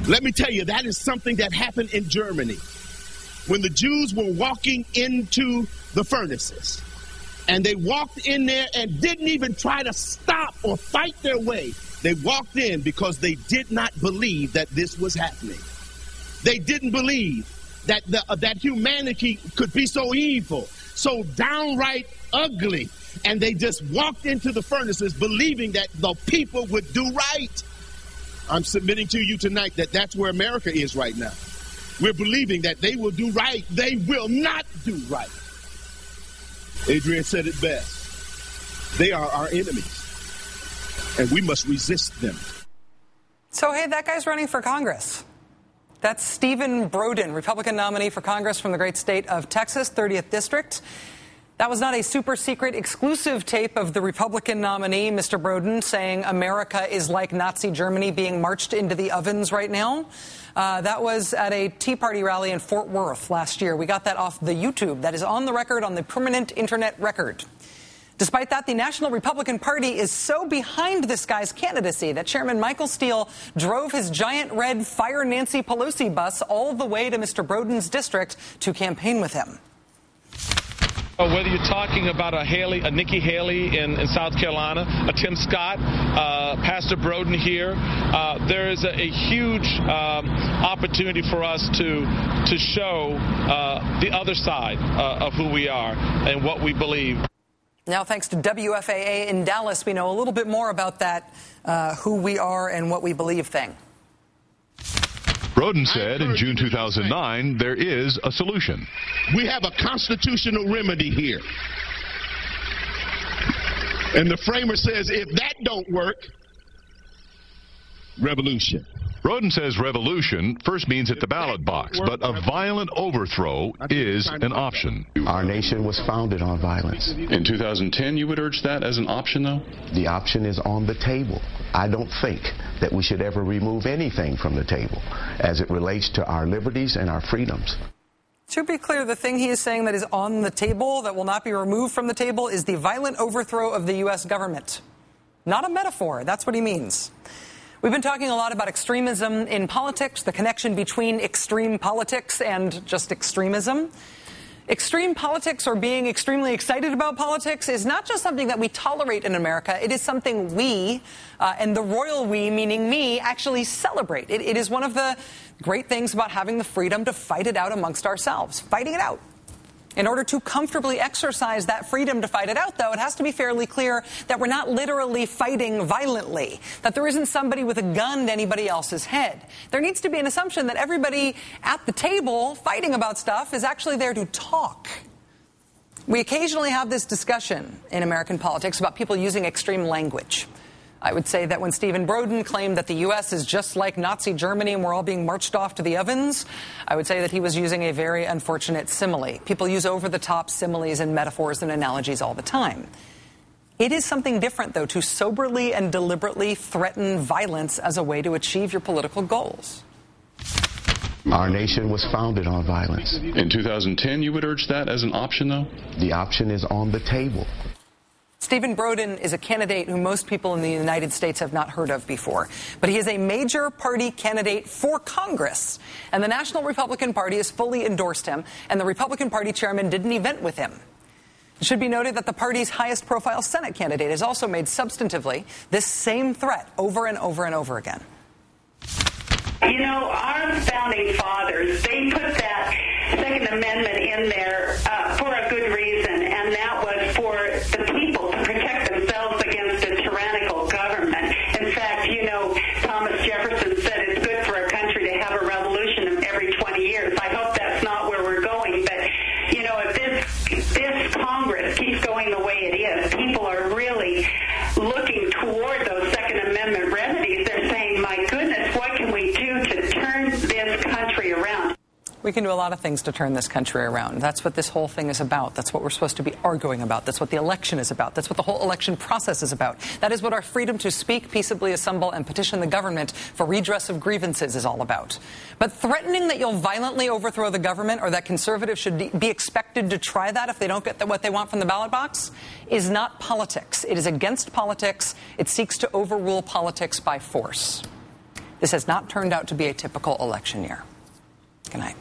Let me tell you, that is something that happened in Germany when the Jews were walking into the furnaces. And they walked in there and didn't even try to stop or fight their way. They walked in because they did not believe that this was happening. They didn't believe that that humanity could be so evil, so downright ugly. And they just walked into the furnaces believing that the people would do right. I'm submitting to you tonight that that's where America is right now. We're believing that they will do right. They will not do right. Adrian said it best. They are our enemies, and we must resist them. So, hey, that guy's running for Congress. That's Stephen Broden, Republican nominee for Congress from the great state of Texas, 30th District. That was not a super secret exclusive tape of the Republican nominee, Mr. Broden, saying America is like Nazi Germany being marched into the ovens right now. That was at a Tea Party rally in Fort Worth last year. We got that off the YouTube. That is on the record, on the permanent internet record. Despite that, the National Republican Party is so behind this guy's candidacy that Chairman Michael Steele drove his giant red Fire Nancy Pelosi bus all the way to Mr. Broden's district to campaign with him. Whether you're talking about a Nikki Haley in South Carolina, a Tim Scott, Pastor Broden here, there is a huge opportunity for us to show the other side of who we are and what we believe. Now, thanks to WFAA in Dallas, we know a little bit more about that who we are and what we believe thing. Broden said in June 2009, there is a solution. We have a constitutional remedy here. And the framer says, if that don't work, revolution. Broden says revolution first means at the ballot box, but a violent overthrow is an option. Our nation was founded on violence. In 2010, you would urge that as an option, though? The option is on the table. I don't think that we should ever remove anything from the table as it relates to our liberties and our freedoms. To be clear, the thing he is saying that is on the table, that will not be removed from the table, is the violent overthrow of the U.S. government. Not a metaphor. That's what he means. We've been talking a lot about extremism in politics, the connection between extreme politics and just extremism. Extreme politics, or being extremely excited about politics, is not just something that we tolerate in America. It is something we, and the royal we, meaning me, actually celebrate. It is one of the great things about having the freedom to fight it out amongst ourselves, fighting it out. In order to comfortably exercise that freedom to fight it out, though, it has to be fairly clear that we're not literally fighting violently, that there isn't somebody with a gun to anybody else's head. There needs to be an assumption that everybody at the table fighting about stuff is actually there to talk. We occasionally have this discussion in American politics about people using extreme language. I would say that when Stephen Broden claimed that the U.S. is just like Nazi Germany and we're all being marched off to the ovens, I would say that he was using a very unfortunate simile. People use over-the-top similes and metaphors and analogies all the time. It is something different, though, to soberly and deliberately threaten violence as a way to achieve your political goals. Our nation was founded on violence. In 2010, you would urge that as an option, though? The option is on the table. Stephen Broden is a candidate who most people in the United States have not heard of before. But he is a major party candidate for Congress. And the National Republican Party has fully endorsed him. And the Republican Party chairman did an event with him. It should be noted that the party's highest profile Senate candidate has also made substantively this same threat over and over and over again. You know, our founding fathers, they put that Second Amendment in there for a good reason, and that was for the people to protect themselves against a tyrannical government. In fact, you know, Thomas Jefferson said it's good for a country to have a revolution every 20 years. I hope that's not where we're going, but, you know, if this Congress keeps going the way it is, people are really looking toward those Second Amendment remedies. They're saying, my goodness, what can we do to turn this country around? We can do a lot of things to turn this country around. That's what this whole thing is about. That's what we're supposed to be arguing about. That's what the election is about. That's what the whole election process is about. That is what our freedom to speak, peaceably assemble, and petition the government for redress of grievances is all about. But threatening that you'll violently overthrow the government or that conservatives should be expected to try that if they don't get what they want from the ballot box is not politics. It is against politics. It seeks to overrule politics by force. This has not turned out to be a typical election year. Good night.